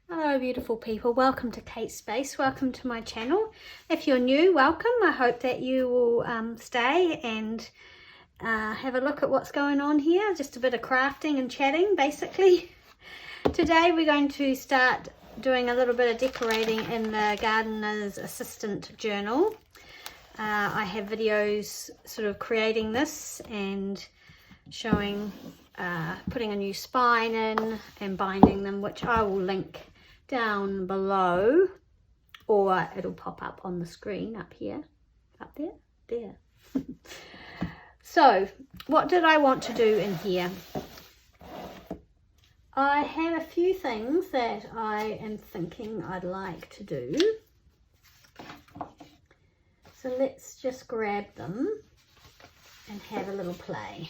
Hello beautiful people, welcome to Kate's Space, welcome to my channel. If you're new, welcome. I hope that you will stay and have a look at what's going on here. Just a bit of crafting and chatting basically. Today we're going to start doing a little bit of decorating in the Gardener's Assistant journal. I have videos sort of creating this and showing putting a new spine in and binding them, which I will link down below, or it'll pop up on the screen up here, up there. So what did I want to do in here? I have a few things that I am thinking I'd like to do, so let's just grab them and have a little play.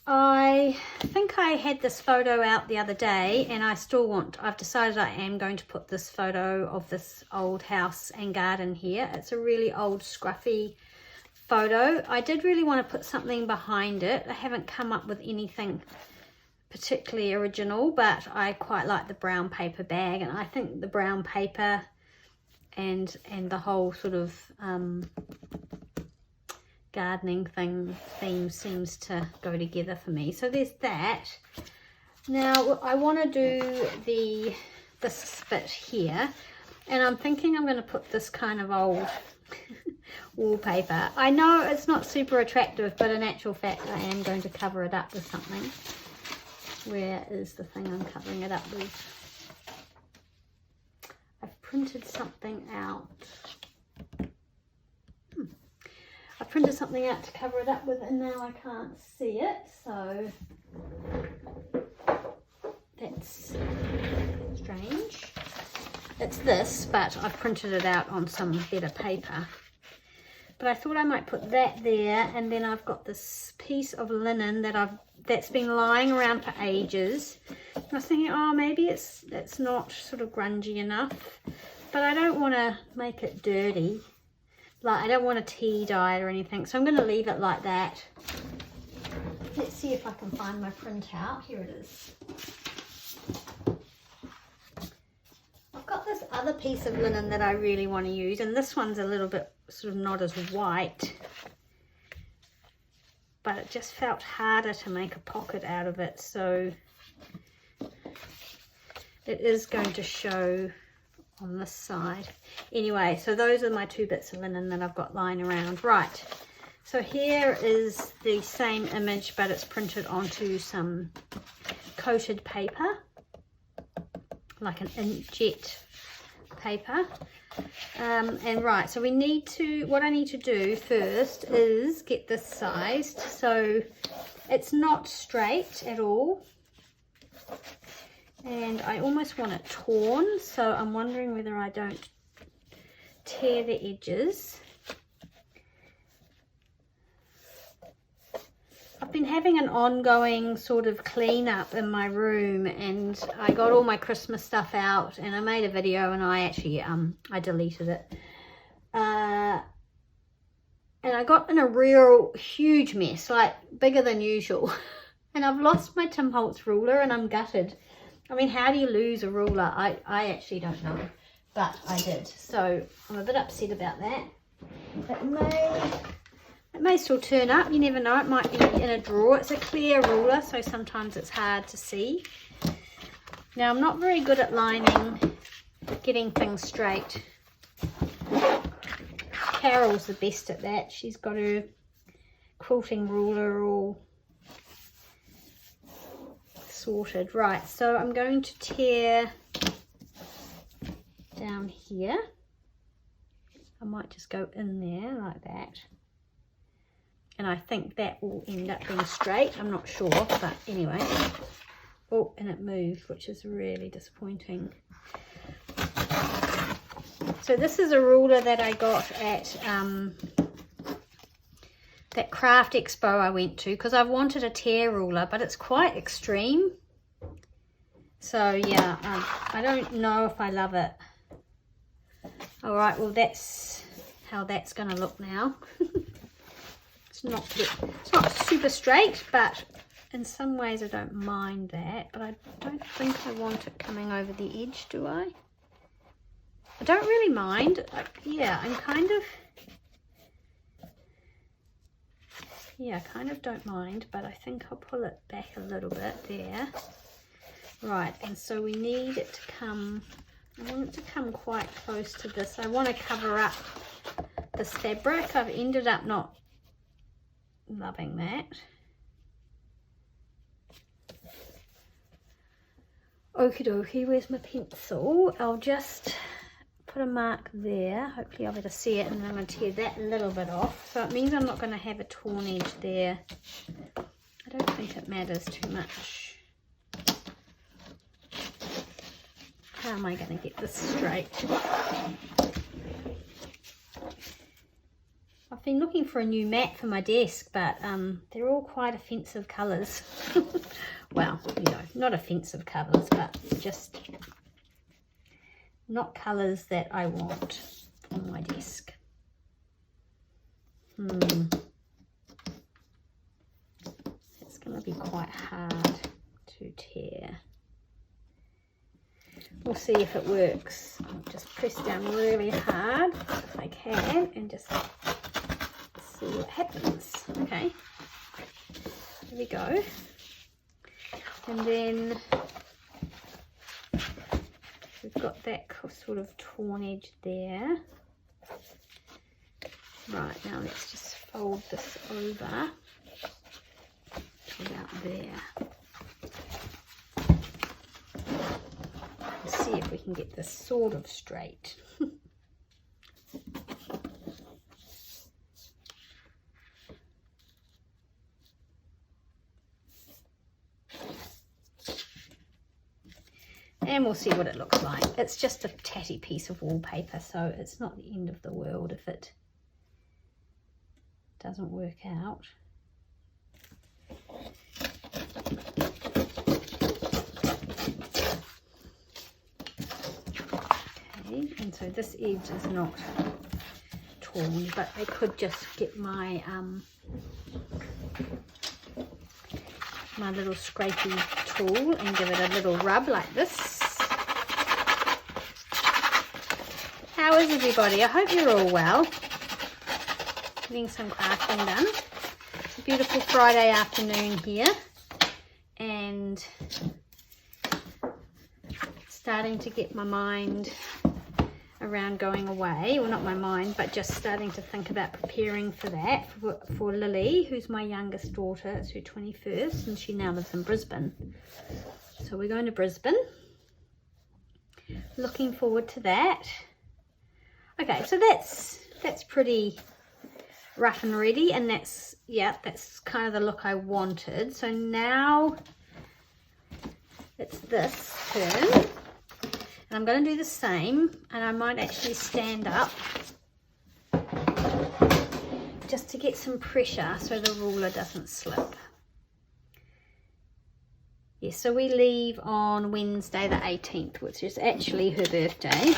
I think I had this photo out the other day and I've decided I am going to put this photo of this old house and garden here. It's a really old scruffy photo. I did really want to put something behind it. I haven't come up with anything particularly original, but I quite like the brown paper bag, and I think the brown paper and the whole sort of gardening theme seems to go together for me. So there's that. Now I want to do this bit here, and I'm thinking I'm going to put this kind of old wallpaper. I know it's not super attractive, but in actual fact I am going to cover it up with something. Where is the thing I'm covering it up with? I've printed something out. I printed something out to cover it up with, and now I can't see it, so that's strange. It's this, but I printed it out on some better paper. But I thought I might put that there, and then I've got this piece of linen that's been lying around for ages. I was thinking, oh, maybe it's not sort of grungy enough, but I don't want to make it dirty. Like, I don't want to tea dye it or anything, so I'm going to leave it like that. Let's see if I can find my printout. Here it is. I've got this other piece of linen that I really want to use, and this one's a little bit sort of not as white, but it just felt harder to make a pocket out of it, so it is going to show on this side. Anyway, so those are my two bits of linen that I've got lying around. Right, so here is the same image, but it's printed onto some coated paper, like an inkjet paper. And right, so what I need to do first is get this sized so it's not straight at all. And I almost want it torn, so I'm wondering whether I don't tear the edges. I've been having an ongoing sort of cleanup in my room, and I got all my Christmas stuff out, and I made a video, and I actually I deleted it. And I got in a real huge mess, like bigger than usual. And I've lost my Tim Holtz ruler, and I'm gutted. I mean, how do you lose a ruler? I actually don't know, but I did. So I'm a bit upset about that. It may still turn up. You never know. It might be in a drawer. It's a clear ruler, so sometimes it's hard to see. Now, I'm not very good at getting things straight. Carol's the best at that. She's got her quilting ruler all sorted. Right, so I'm going to tear down here. I might just go in there like that, and I think that will end up being straight. I'm not sure, but anyway. Oh, and it moved, which is really disappointing. So this is a ruler that I got at that craft expo I went to, because I've wanted a tear ruler, but it's quite extreme. So yeah, I don't know if I love it. All right, well that's how that's going to look now. It's not super straight, but in some ways I don't mind that, but I don't think I want it coming over the edge, do I? I don't really mind. Yeah, I'm kind of, yeah, I kind of don't mind, but I think I'll pull it back a little bit there. Right, and so we need it to come, I want it to come quite close to this. I want to cover up this fabric. I've ended up not loving that. Okie dokie, where's my pencil? I'll just put a mark there. Hopefully I'll be able to see it, and then I'm going to tear that a little bit off. So it means I'm not going to have a torn edge there. I don't think it matters too much. How am I going to get this straight? I've been looking for a new mat for my desk, but they're all quite offensive colours. Well, you know, not offensive colours, but just not colours that I want on my desk. It's going to be quite hard to tear. We'll see if it works. I'll just press down really hard if I can and just see what happens. Okay, there we go. And then we've got that sort of torn edge there. Right, now let's just fold this over to about there. Let's see if we can get this sort of straight. And we'll see what it looks like. It's just a tatty piece of wallpaper, so it's not the end of the world if it doesn't work out. Okay, and so this edge is not torn, but I could just get my my little scrapey tool and give it a little rub like this. How is everybody? I hope you're all well. Getting some crafting done. It's a beautiful Friday afternoon here, and starting to get my mind around going away. Well, not my mind, but just starting to think about preparing for that for Lily, who's my youngest daughter. It's her 21st and she now lives in Brisbane, so we're going to Brisbane. Looking forward to that. Okay, so that's pretty rough and ready, and that's, yeah, that's kind of the look I wanted. So now it's this turn. And I'm going to do the same, and I might actually stand up just to get some pressure so the ruler doesn't slip. Yes, so we leave on Wednesday the 18th, which is actually her birthday.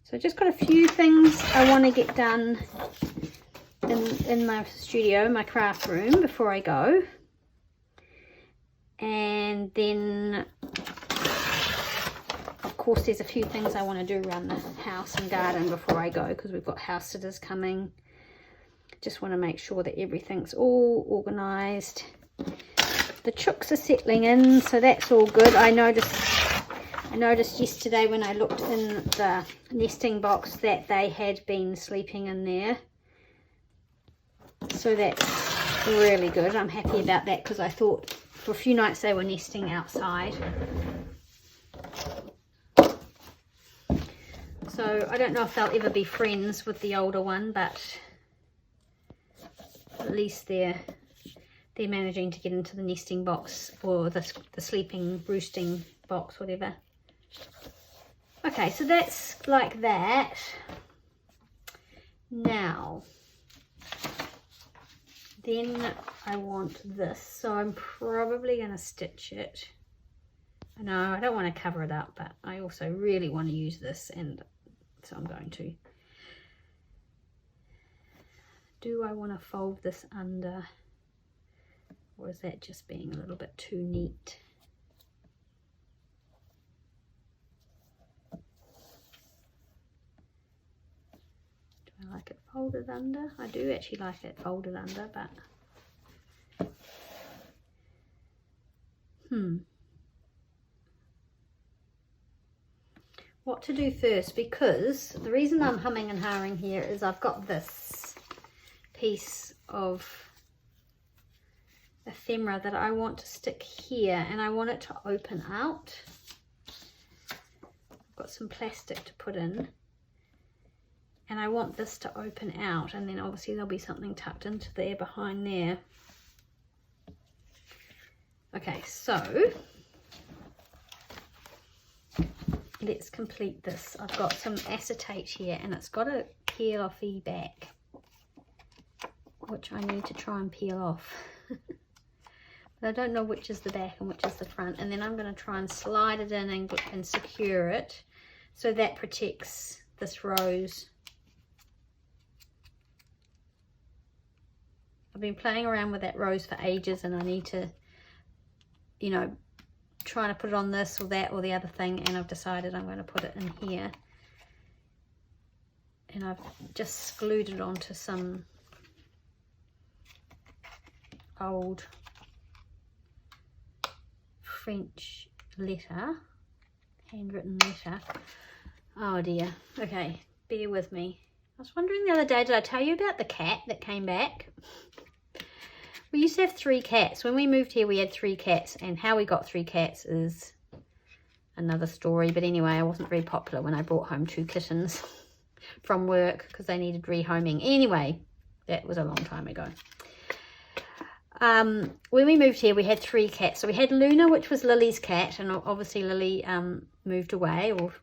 So I've just got a few things I want to get done in my studio, my craft room, before I go. And then of course there's a few things I want to do around the house and garden before I go, because we've got house sitters coming. Just want to make sure that everything's all organized. The chooks are settling in, so that's all good. I noticed yesterday when I looked in the nesting box that they had been sleeping in there. So that's really good. I'm happy about that, because I thought for a few nights they were nesting outside. So I don't know if they'll ever be friends with the older one, but at least they're managing to get into the nesting box, or the sleeping, roosting box, whatever. Okay, so that's like that. Now, then I want this, so I'm probably going to stitch it. I know I don't want to cover it up, but I also really want to use this, and So I'm going to. Do I want to fold this under, or is that just being a little bit too neat? Do I like it folded under? I do actually like it folded under, but what to do first, because the reason I'm humming and hawing here is I've got this piece of ephemera that I want to stick here, and I want it to open out. I've got some plastic to put in, and I want this to open out, and then obviously there'll be something tucked into there behind there. Okay, so let's complete this. I've got some acetate here, and it's got a peel-offy back, which I need to try and peel off. But I don't know which is the back and which is the front. And then I'm going to try and slide it in and secure it, so that protects this rose. I've been playing around with that rose for ages, and I need to, you know, trying to put it on this or that or the other thing, and I've decided I'm going to put it in here. And I've just glued it onto some old French letter, handwritten letter. Oh dear. Okay, bear with me. I was wondering the other day, did I tell you about the cat that came back? We used to have 3 cats. When we moved here, we had 3 cats, and how we got 3 cats is another story. But anyway, I wasn't very popular when I brought home 2 kittens from work because they needed rehoming. Anyway, that was a long time ago. When we moved here, we had 3 cats. So we had Luna, which was Lily's cat, and obviously Lily moved away, or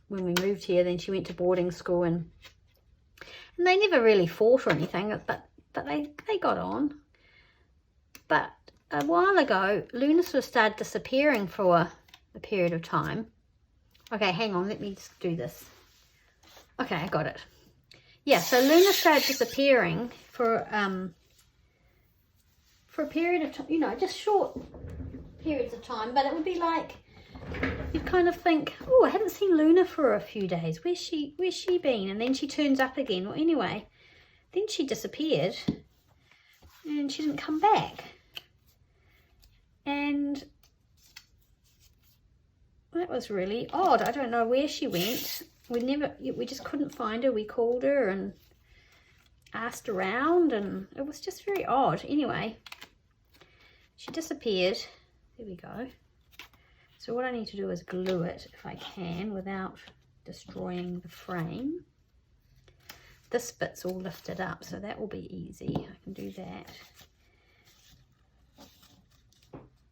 when we moved here, then she went to boarding school, and they never really fought or anything, but they got on. But a while ago, Luna sort of started disappearing for a period of time. Okay, hang on, let me just do this. Okay, I got it. Yeah, so Luna started disappearing for a period of time, you know, just short periods of time, but it would be like, you'd kind of think, oh, I haven't seen Luna for a few days. Where's she been? And then she turns up again. Well, anyway, then she disappeared and she didn't come back. And that was really odd. I don't know where she went. We just couldn't find her. We called her and asked around, and it was just very odd. Anyway, she disappeared. There we go. So what I need to do is glue it if I can without destroying the frame. This bit's all lifted up, so that will be easy. I can do that.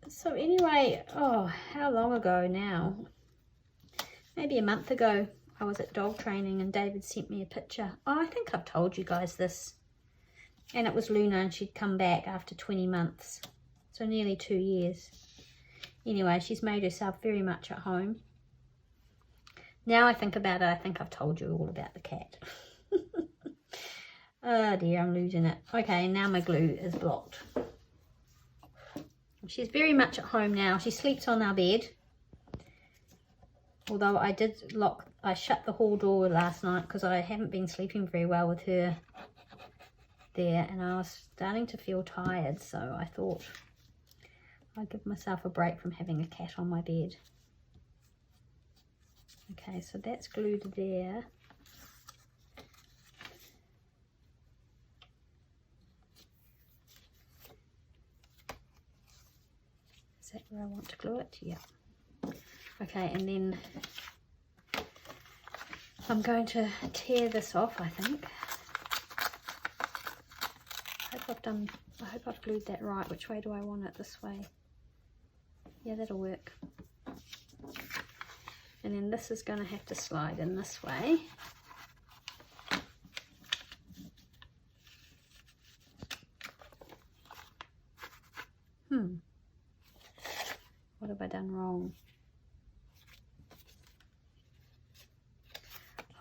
So anyway, oh, how long ago now? Maybe a month ago, I was at dog training and David sent me a picture. Oh, I think I've told you guys this. And it was Luna, and she'd come back after 20 months. So nearly 2 years. Anyway, she's made herself very much at home. Now I think about it, I think I've told you all about the cat. Oh dear, I'm losing it. Okay, now my glue is blocked. She's very much at home now. She sleeps on our bed. Although I shut the hall door last night because I haven't been sleeping very well with her there, and I was starting to feel tired, so I thought I'd give myself a break from having a cat on my bed. Okay, so that's glued there. Is that where I want to glue it? Yeah. Okay, and then I'm going to tear this off, I think. I hope I've glued that right. Which way do I want it? This way. Yeah, that'll work. And then this is going to have to slide in this way. What have I done wrong?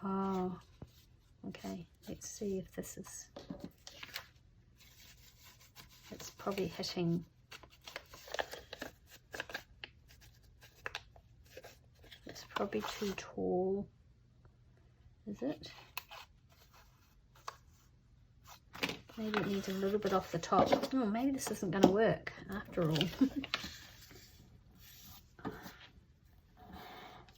Oh, okay, let's see if this is, it's probably hitting, it's probably too tall, is it? Maybe it needs a little bit off the top. Oh, maybe this isn't going to work after all.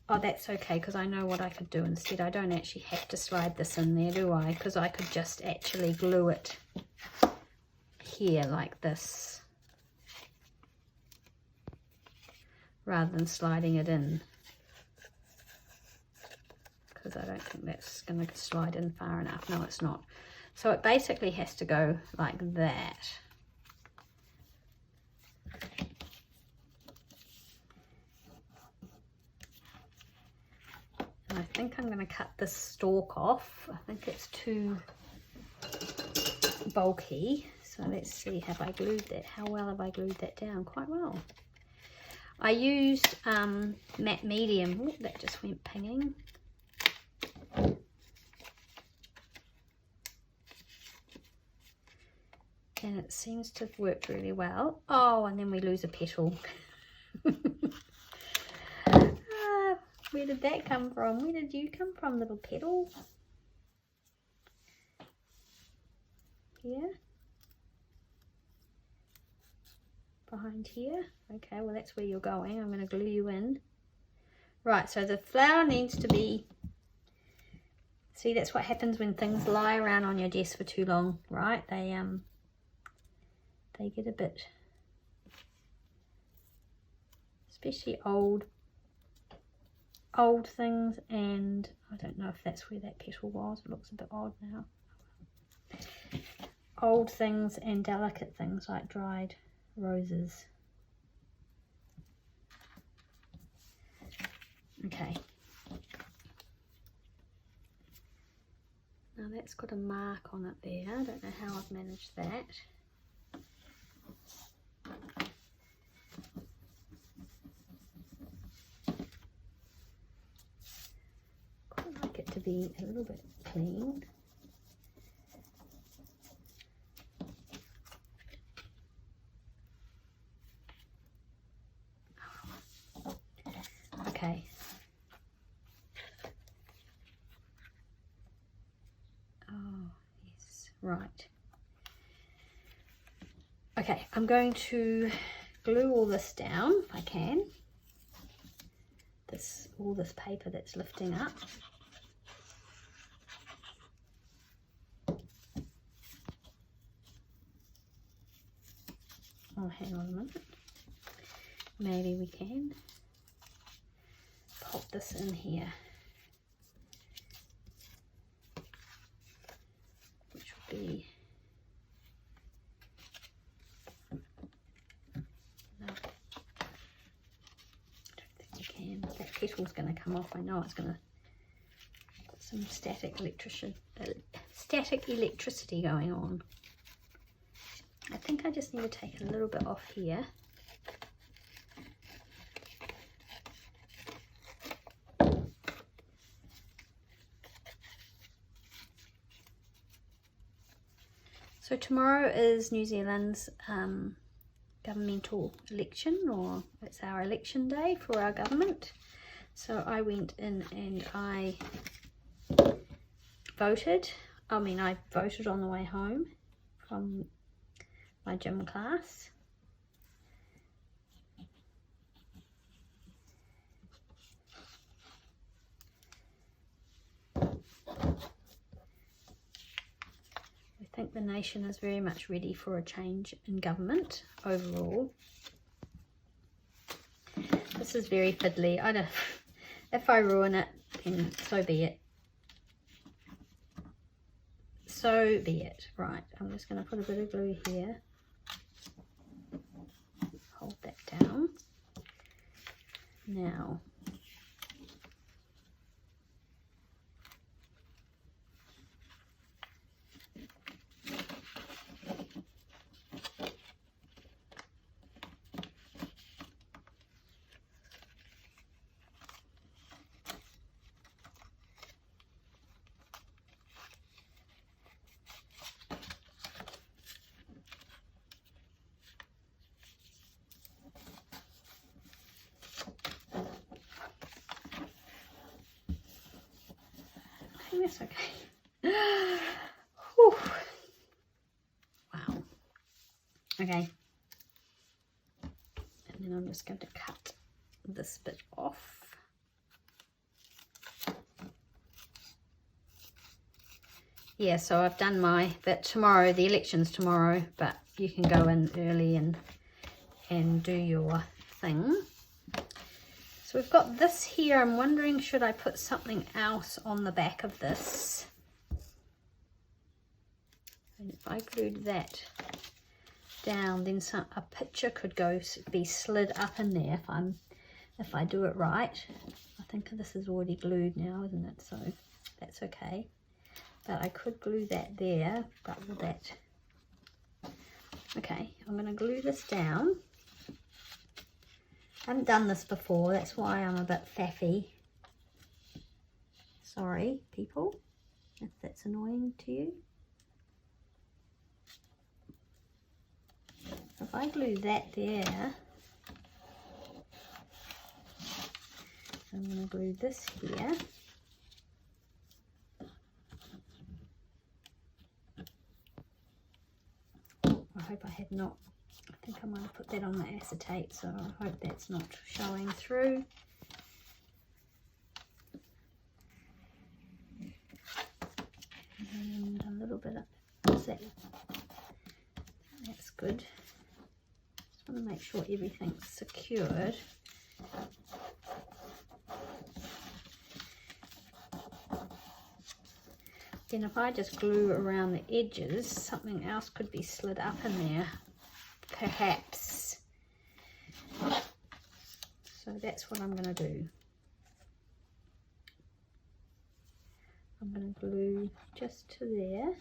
Oh, that's okay, because I know what I could do instead. I don't actually have to slide this in there, do I? Because I could just actually glue it here like this, rather than sliding it in. Because I don't think that's going to slide in far enough. No, it's not. So it basically has to go like that. And I think I'm going to cut this stalk off. I think it's too bulky. So let's see, have I glued that? How well have I glued that down? Quite well. I used matte medium. Ooh, that just went pinging. And it seems to have worked really well. Oh, and then we lose a petal. Where did that come from? Where did you come from, little petal? Here? Behind here? Okay, well that's where you're going. I'm going to glue you in. Right, so the flower needs to be... See, that's what happens when things lie around on your desk for too long, right? They get a bit... Especially old things, and I don't know if that's where that petal was. It looks a bit odd now. Old things and delicate things like dried roses. Okay. Now that's got a mark on it there. I don't know how I've managed that. Quite like it to be a little bit clean. Okay. Oh, yes, right. Okay, I'm going to glue all this down if I can. All this paper that's lifting up. Oh, hang on a minute. Maybe we can pop this in here, which would be no. I don't think we can. That petal's going to come off. I know it's going to put some static electricity going on. I think I just need to take a little bit off here. So tomorrow is New Zealand's governmental election, or it's our election day for our government. So I went in and I voted. I voted on the way home from my gym class. I think the nation is very much ready for a change in government overall. This is very fiddly. I don't. If I ruin it, then so be it. So be it. Right, I'm just going to put a bit of glue here. Hold that down. Now, think that's okay. Whew. Wow. Okay. And then I'm just going to cut this bit off. Yeah, so I've done my bit tomorrow. The election's tomorrow, but you can go in early and do your thing. So we've got this here. I'm wondering, should I put something else on the back of this? And if I glued that down, then a picture could be slid up in there if I do it right. I think this is already glued now, isn't it? So that's okay. But I could glue that there, but will that... Okay, I'm going to glue this down. I haven't done this before, that's why I'm a bit faffy. Sorry, people, if that's annoying to you. If I glue that there, I'm going to glue this here. I hope I have not, I think I might have put that on the acetate, so I hope that's not showing through. And a little bit of that. That's good. Just want to make sure everything's secured. Then if I just glue around the edges, something else could be slid up in there, perhaps. So that's what I'm going to do. I'm going to glue just to there.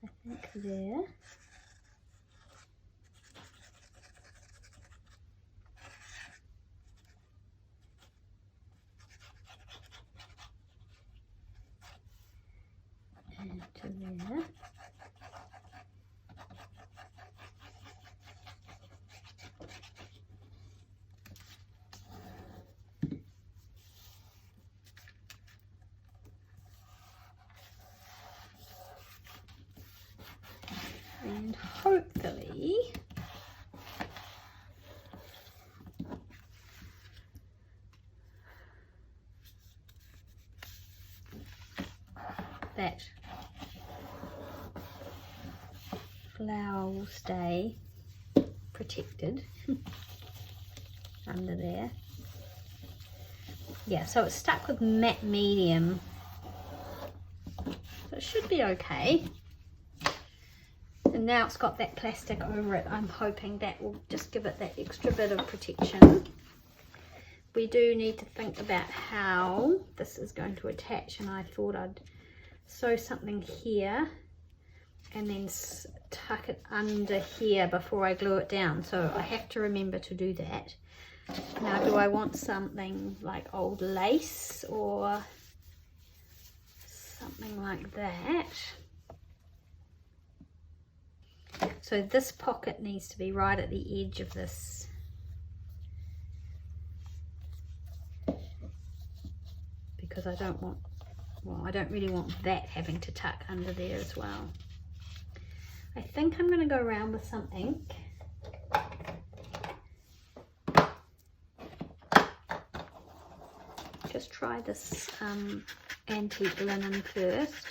I think there. And to there. And hopefully that flower will stay protected under there. Yeah, so it's stuck with matte medium, so it should be okay. And now it's got that plastic over it. I'm hoping that will just give it that extra bit of protection. We do need to think about how this is going to attach, and I thought I'd sew something here and then tuck it under here before I glue it down. So I have to remember to do that. Now, do I want something like old lace or something like that? So this pocket needs to be right at the edge of this. Because I don't want, well, I don't really want that having to tuck under there as well. I think I'm going to go around with some ink. Just try this antique linen first.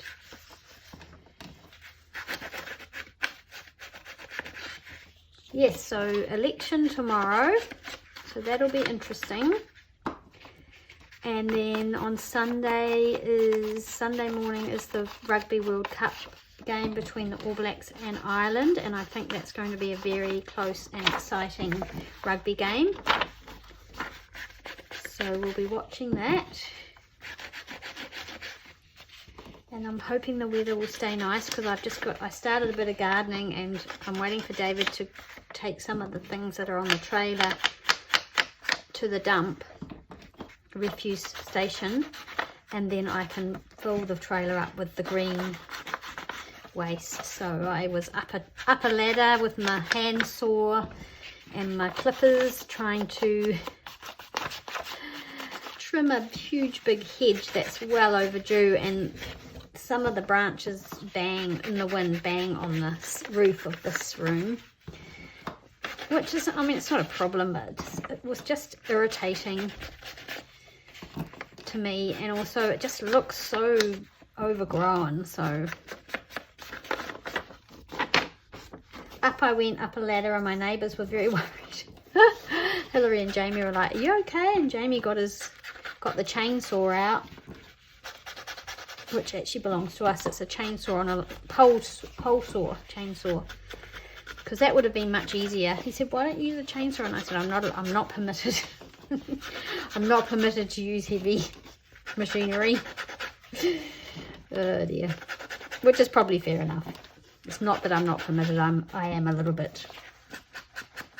Yes, so election tomorrow, so that'll be interesting. And then on Sunday morning is the Rugby World Cup game between the All Blacks and Ireland, and I think that's going to be a very close and exciting rugby game. So we'll be watching that. And I'm hoping the weather will stay nice, because I started a bit of gardening and I'm waiting for David to take some of the things that are on the trailer to the dump, refuse station, and then I can fill the trailer up with the green waste. So I was up a ladder with my handsaw and my clippers trying to trim a huge big hedge that's well overdue, and some of the branches bang in the wind, bang on the roof of this room, which is, I mean, it's not a problem, but it was just irritating to me, and also it just looks so overgrown. So up I went up a ladder, and my neighbours were very worried. Hillary and Jamie were like, "Are you okay?" And Jamie got the chainsaw out, which actually belongs to us. It's a chainsaw on a pole saw chainsaw, because that would have been much easier. He said, "Why don't you use a chainsaw?" And I said, I'm not permitted. I'm not permitted to use heavy machinery. Oh dear. Which is probably fair enough. It's not that I'm not permitted. I am a little bit.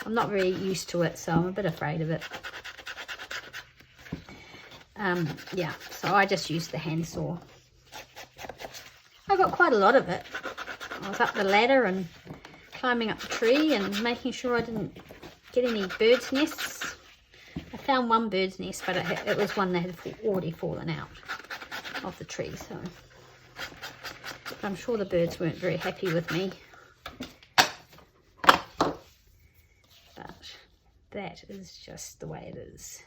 I'm not very used to it, so I'm a bit afraid of it. Yeah, so I just used the handsaw. I got quite a lot of it. I was up the ladder and climbing up the tree and making sure I didn't get any birds' nests. I found one bird's nest, but it was one that had already fallen out of the tree, so I'm sure the birds weren't very happy with me. But that is just the way it is.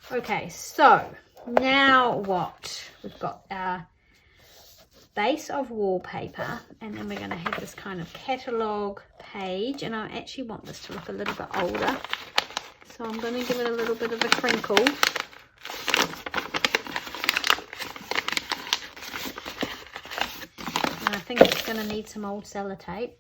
Okay, so now what? We've got our base of wallpaper, and then we're going to have this kind of catalogue page, and I actually want this to look a little bit older, so I'm going to give it a little bit of a crinkle. And I think it's going to need some old sellotape.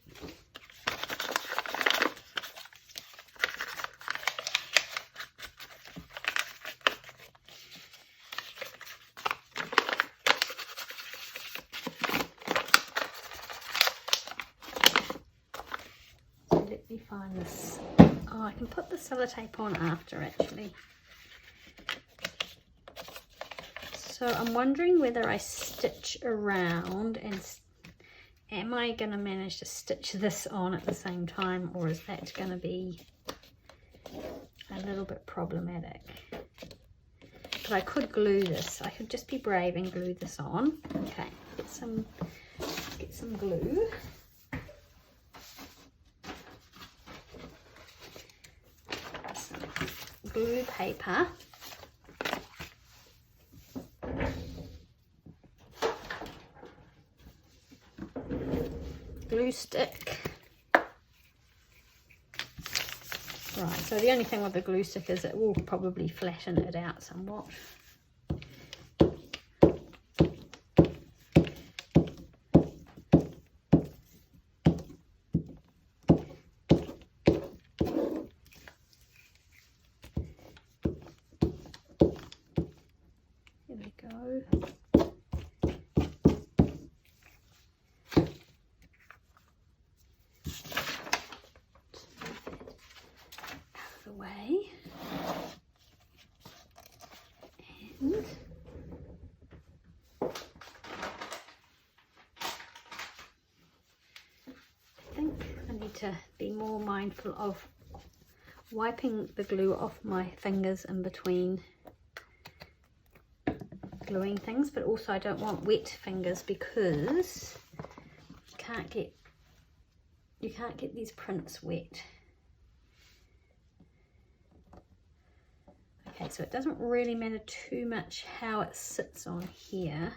Let me find this. Oh, I can put the sellotape on after, actually. So I'm wondering whether I stitch around, and am I going to manage to stitch this on at the same time, or is that going to be a little bit problematic? But I could glue this. I could just be brave and glue this on. Okay, get some glue. Glue paper, glue stick. Right, so the only thing with the glue stick is it will probably flatten it out somewhat. Way, and I think I need to be more mindful of wiping the glue off my fingers in between gluing things, but also I don't want wet fingers, because you can't get these prints wet. Okay, so it doesn't really matter too much how it sits on here.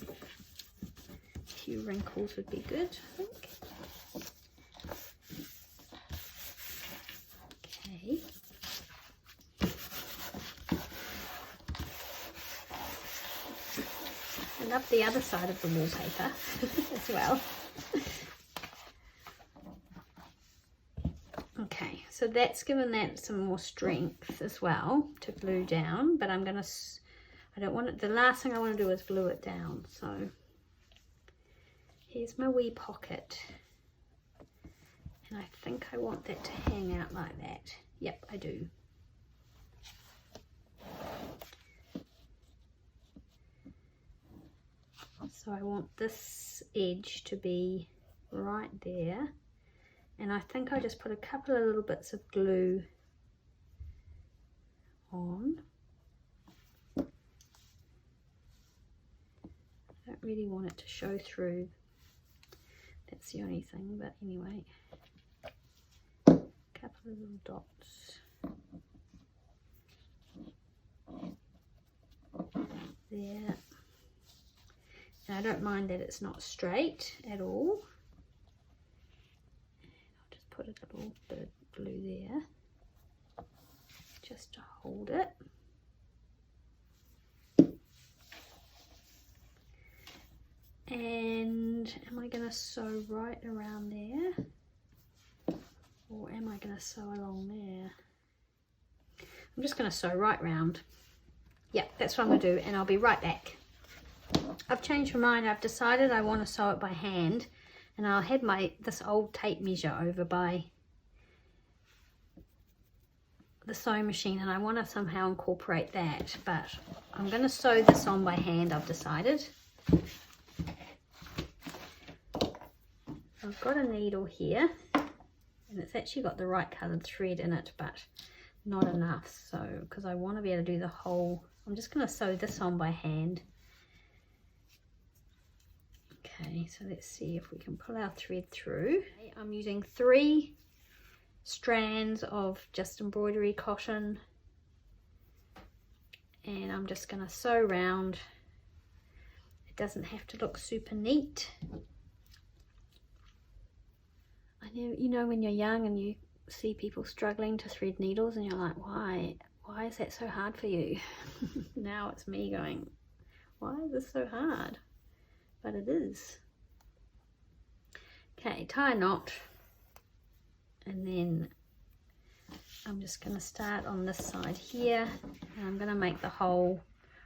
A few wrinkles would be good, I think. Okay. I love the other side of the wallpaper as well. Okay, so that's given that some more strength as well to glue down, but I don't want it, the last thing I want to do is glue it down. So here's my wee pocket, and I think I want that to hang out like that. Yep, I do. So I want this edge to be right there, and I think I just put a couple of little bits of glue on. I don't really want it to show through, that's the only thing, but anyway, a couple of little dots there. And I don't mind that it's not straight at all. I'll just put a little bit of glue there just to hold it. And am I going to sew right around there, or am I going to sew along there? I'm just going to sew right round. Yeah, that's what I'm going to do, and I'll be right back. I've changed my mind. I've decided I want to sew it by hand, and I'll head this old tape measure over by the sewing machine, and I want to somehow incorporate that, but I'm going to sew this on by hand, I've decided. I've got a needle here, and it's actually got the right coloured thread in it, but not enough, so because I want to be able to do the whole, I'm just going to sew this on by hand. Okay, so let's see if we can pull our thread through. I'm using 3 strands of just embroidery cotton, and I'm just going to sew round. It doesn't have to look super neat. I know, you know, when you're young and you see people struggling to thread needles and you're like, why is that so hard for you? Now it's me going, why is this so hard? But it is. Okay, tie a knot, and then I'm just going to start on this side here, and I'm going to make the hole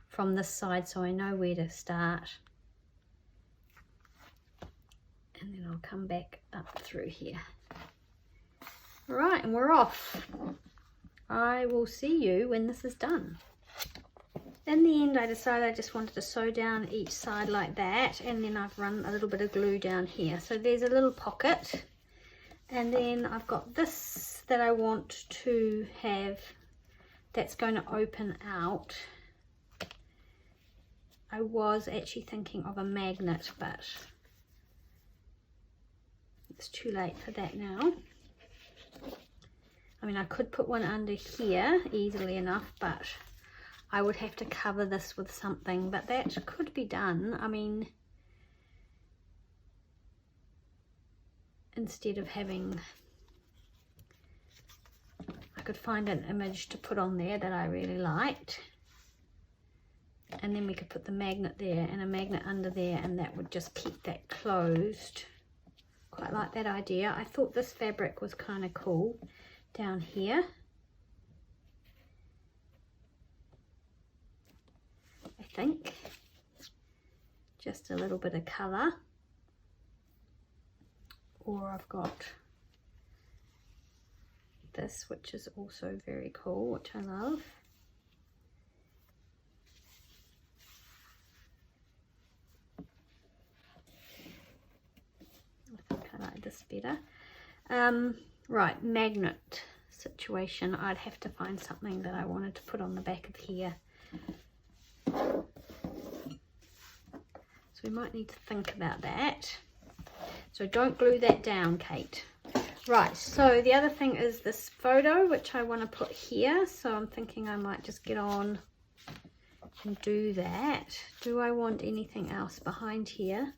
from this side so I know where to start, and then I'll come back up through here. All right, and we're off. I will see you when this is done. In the end, I decided I just wanted to sew down each side like that, and then I've run a little bit of glue down here. So there's a little pocket, and then I've got this that I want to have that's going to open out. I was actually thinking of a magnet, but it's too late for that now. I mean, I could put one under here easily enough, but I would have to cover this with something, but that could be done. I mean, instead of having, I could find an image to put on there that I really liked, and then we could put the magnet there and a magnet under there, and that would just keep that closed. Quite like that idea. I thought this fabric was kind of cool down here. I think just a little bit of colour, or I've got this, which is also very cool, which I love. I think I like this better. Right, magnet situation. I'd have to find something that I wanted to put on the back of here. So we might need to think about that. So don't glue that down, Kate. Right, so the other thing is this photo, which I want to put here. So I'm thinking I might just get on and do that. Do I want anything else behind here?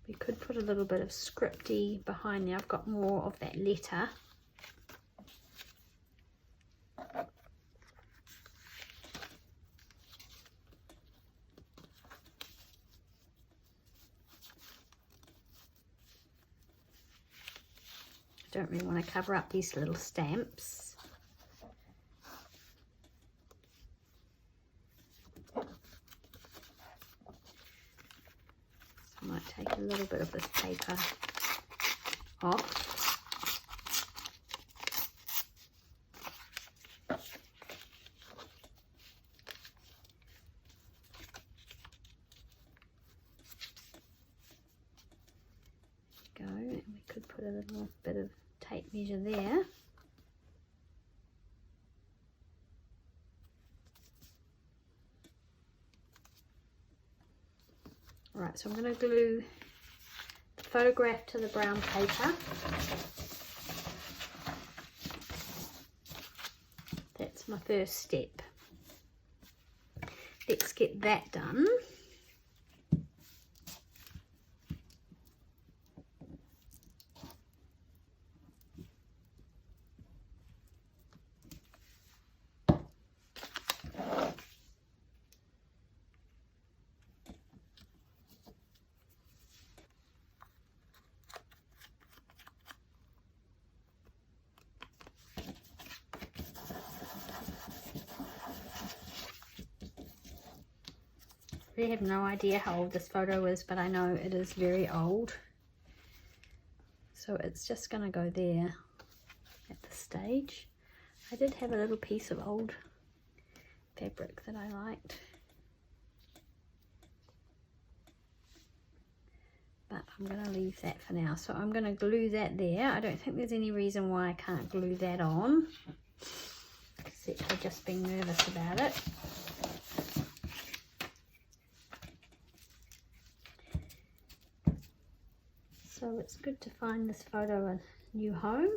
We could put a little bit of scripty behind there. I've got more of that letter. I don't really want to cover up these little stamps. I might take a little bit of this paper off. put a little bit of tape measure there. Alright, so I'm going to glue the photograph to the brown paper. That's my first step. Let's get that done. I have no idea how old this photo is, but I know it is very old. So it's just going to go there at this stage. I did have a little piece of old fabric that I liked, but I'm going to leave that for now. So I'm going to glue that there. I don't think there's any reason why I can't glue that on, except for just being nervous about it. So it's good to find this photo a new home.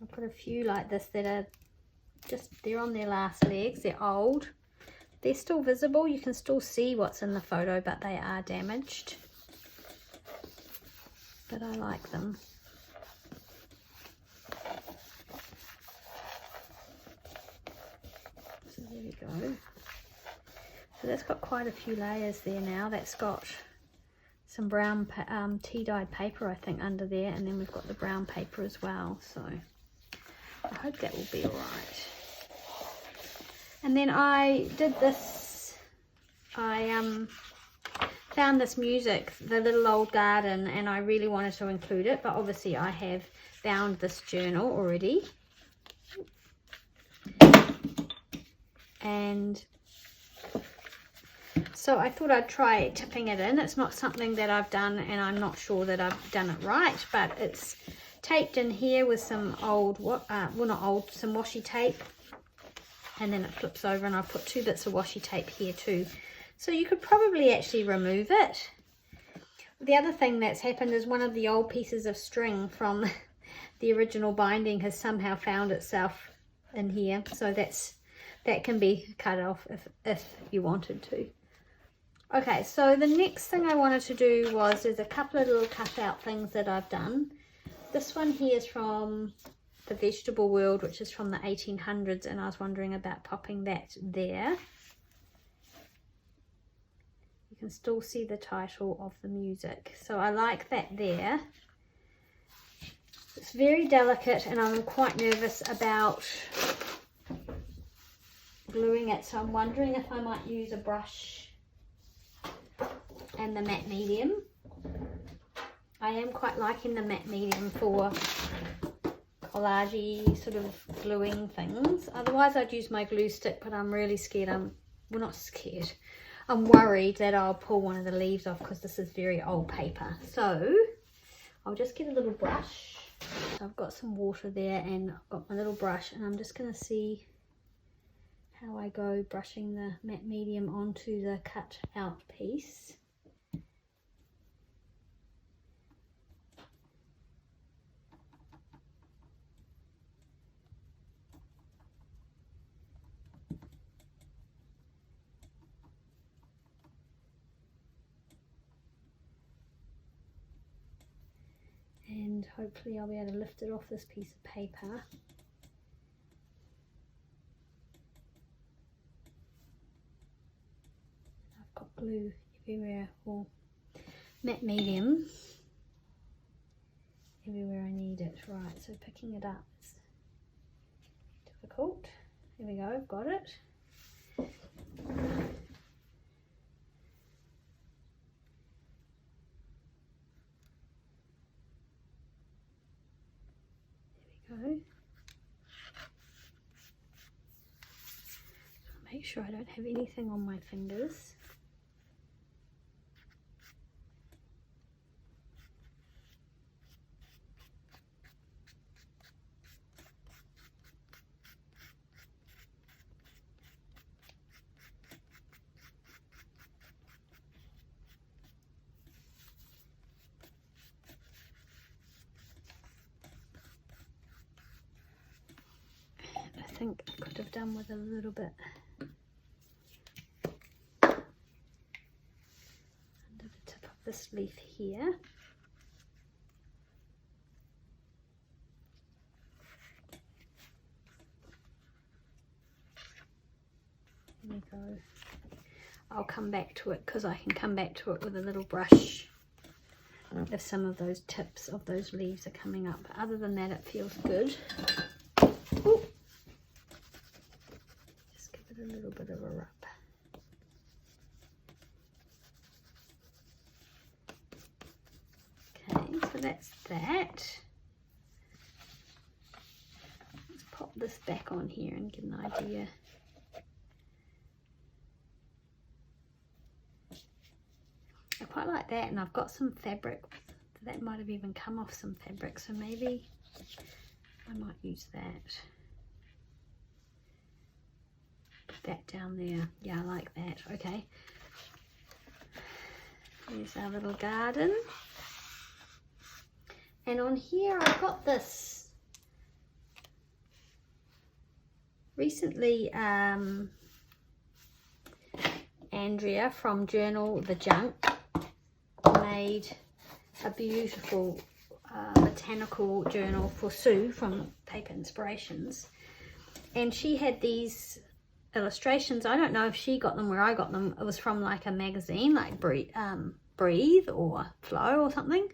I've got a few like this that are just, they're on their last legs, they're old. They're still visible, you can still see what's in the photo, but they are damaged. But I like them. So there we go. So that's got quite a few layers there now. That's got some brown tea-dyed paper, I think, under there, and then we've got the brown paper as well. So I hope that will be all right. And then I did this, I found this music, The Little Old Garden, and I really wanted to include it, but obviously I have bound this journal already. And so I thought I'd try tipping it in. It's not something that I've done, and I'm not sure that I've done it right, but it's taped in here with some old, well, not old, some washi tape, and then it flips over, and I've put 2 bits of washi tape here too. So you could probably actually remove it. The other thing that's happened is one of the old pieces of string from the original binding has somehow found itself in here, so that can be cut off if you wanted to. Okay, so the next thing I wanted to do was, there's a couple of little cutout things that I've done. This one here is from the Vegetable World, which is from the 1800s, and I was wondering about popping that there. You can still see the title of the music, so I like that there. It's very delicate, and I'm quite nervous about gluing it, so I'm wondering if I might use a brush and the matte medium. I am quite liking the matte medium for collagey sort of gluing things. Otherwise I'd use my glue stick, but I'm really scared. Well, not scared. I'm worried that I'll pull one of the leaves off because this is very old paper. So I'll just get a little brush. So I've got some water there, and I've got my little brush, and I'm just going to see how I go brushing the matte medium onto the cut out piece. And hopefully I'll be able to lift it off this piece of paper. I've got glue everywhere, or matte medium everywhere I need it. Right, so picking it up is difficult. There we go, I've got it. Go. Make sure I don't have anything on my fingers. think I could have done with a little bit under the tip of this leaf here. There we go. I'll come back to it because I can come back to it with a little brush if some of those tips of those leaves are coming up. But other than that, it feels good. Ooh. Just give it a little bit of a rub. Okay, so that's that. Let's pop this back on here and get an idea. I quite like that, and I've got some fabric that might have even come off some fabric, so maybe I might use that. Put that down there. Yeah, I like that. Okay, here's our little garden, and on here I've got this recently Andrea from Journal the Junk made a beautiful botanical journal for Sue from Paper Inspirations, and she had these illustrations. I don't know if she got them where I got them. It was from like a magazine like Breathe or Flow or something,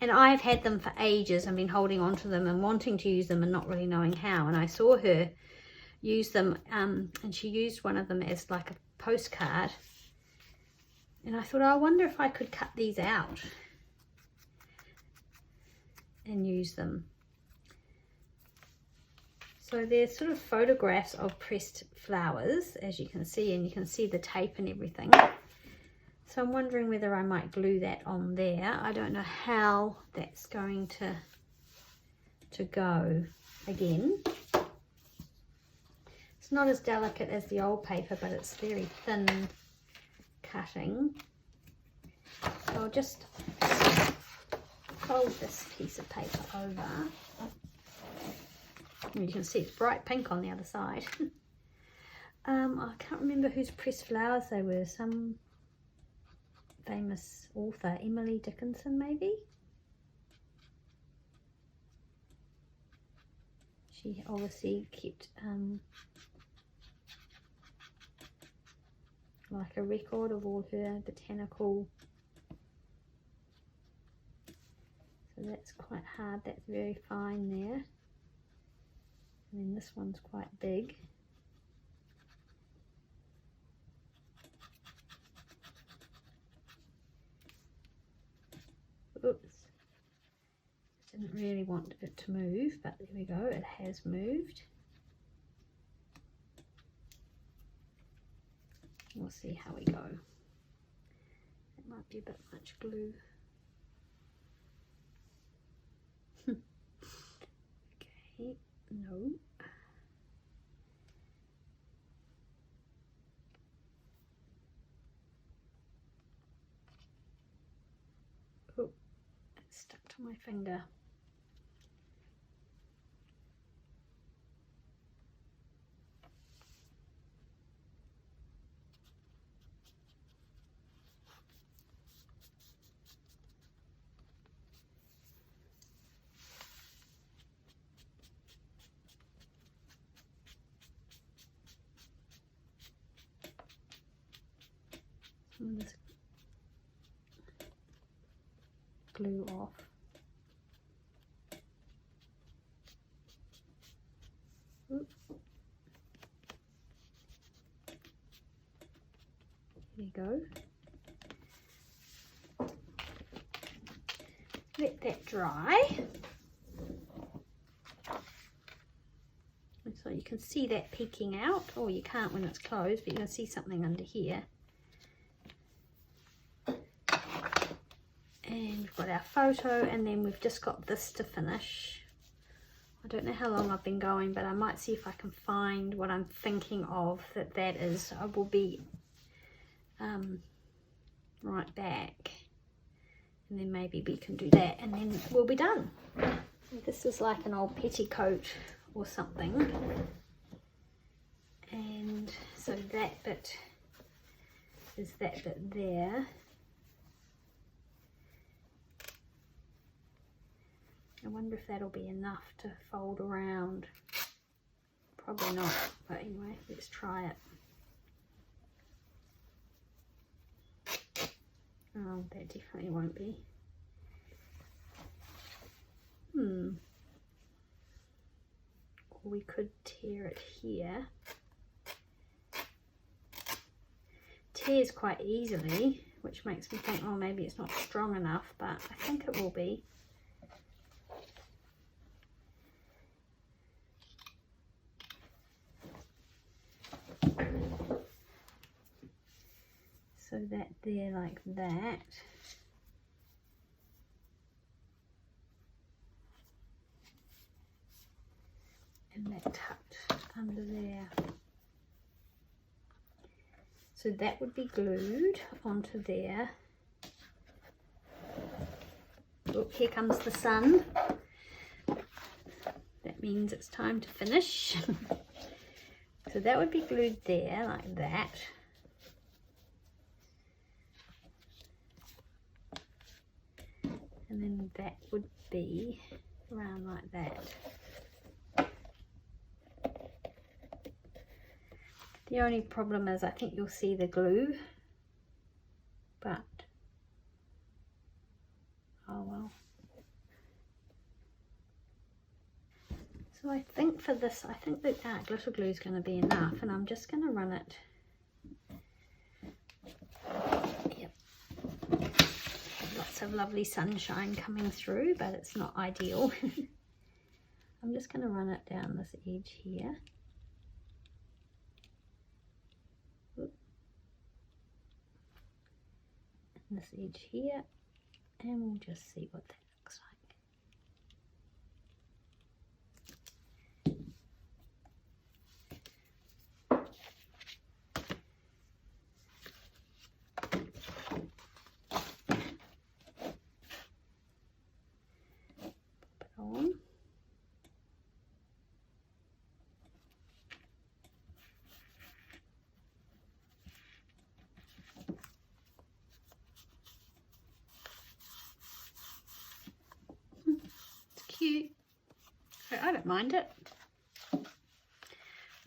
and I've had them for ages and been holding on to them and wanting to use them and not really knowing how. And I saw her use them, and she used one of them as like a postcard, and I thought, I wonder if I could cut these out and use them. So they're sort of photographs of pressed flowers, as you can see, and you can see the tape and everything. So I'm wondering whether I might glue that on there. I don't know how that's going to go again. It's not as delicate as the old paper, but it's very thin cutting. So I'll just fold this piece of paper over. And you can see it's bright pink on the other side. I can't remember whose pressed flowers they were. Some famous author, Emily Dickinson maybe? She obviously kept like a record of all her botanical. So that's quite hard, that's very fine there. And then this one's quite big. Oops. Didn't really want it to move, but there we go, it has moved. We'll see how we go. It might be a bit much glue. Okay, no. Oh, it's stuck to my finger. This glue off. Oops. There you go. Let that dry. And so you can see that peeking out, or you can't when it's closed, but you can see something under here. And we've got our photo, and then we've just got this to finish. I don't know how long I've been going, but I might see if I can find what I'm thinking of that is. I will be right back, and then maybe we can do that, and then we'll be done. This is like an old petticoat or something. that bit is that bit there. I wonder if that'll be enough to fold around. Probably not, but anyway, let's try it. Oh, that definitely won't be. Or we could tear it here. Tears quite easily, which makes me think, oh, maybe it's not strong enough, but I think it will be. So that there, like that. And that tucked under there. So that would be glued onto there. Oh, here comes the sun. That means it's time to finish. So that would be glued there, like that. And then that would be around like that. The only problem is I think you'll see the glue, but oh well. So I think for this, I think that glitter glue is going to be enough, and I'm just going to run it. Yep. Lots of lovely sunshine coming through, but it's not ideal. I'm just going to run it down this edge here. And this edge here, and we'll just see what that looks like. On. It's cute. I don't mind it.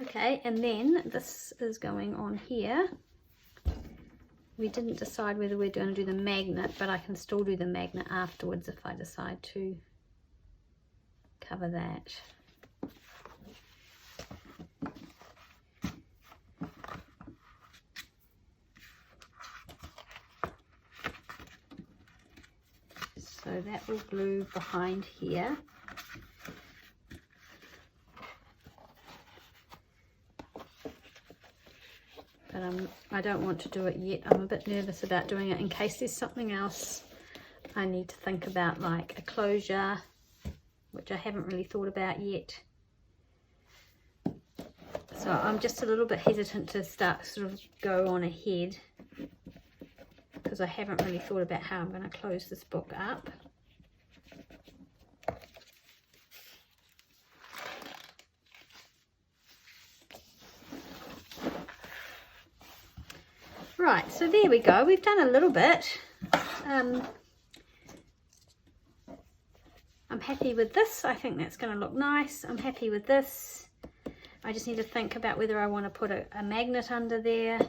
Okay, and then this is going on here. We didn't decide whether we're going to do the magnet, but I can still do the magnet afterwards if I decide to cover that. So that will glue behind here. But I don't want to do it yet. I'm a bit nervous about doing it in case there's something else I need to think about, like a closure, which I haven't really thought about yet. So I'm just a little bit hesitant to start sort of go on ahead because I haven't really thought about how I'm going to close this book up. Right, so there we go. We've done a little bit. I'm happy with this. I think that's going to look nice. I'm happy with this. I just need to think about whether I want to put a magnet under there.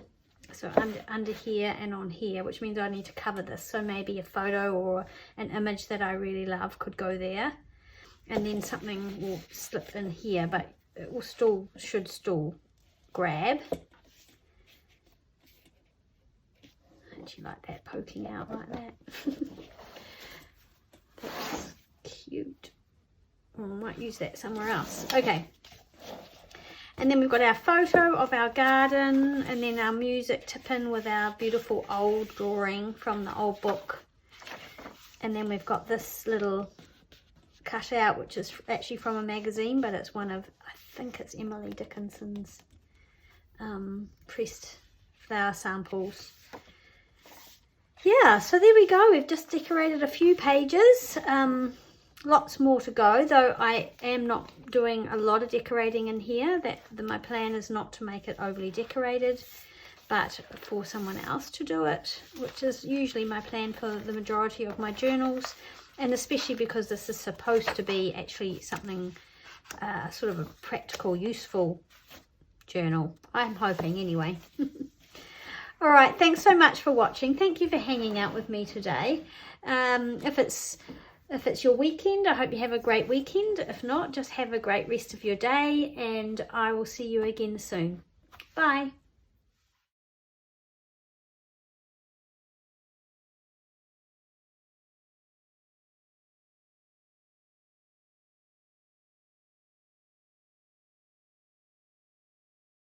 So under here and on here, which means I need to cover this. So maybe a photo or an image that I really love could go there. And then something will slip in here, but it will should still grab. Don't you like that poking out like that? That's cute. Oh, I might use that somewhere else. Okay. And then we've got our photo of our garden, and then our music to pin with our beautiful old drawing from the old book. And then we've got this little cutout, which is actually from a magazine, but it's one of, I think it's Emily Dickinson's pressed flower samples. Yeah, so there we go. We've just decorated a few pages. Lots more to go, though I am not doing a lot of decorating in here. My plan is not to make it overly decorated, but for someone else to do it, which is usually my plan for the majority of my journals, and especially because this is supposed to be actually something sort of a practical, useful journal. I'm hoping anyway. All right, thanks so much for watching. Thank you for hanging out with me today. If it's your weekend, I hope you have a great weekend. If not, just have a great rest of your day, and I will see you again soon. Bye.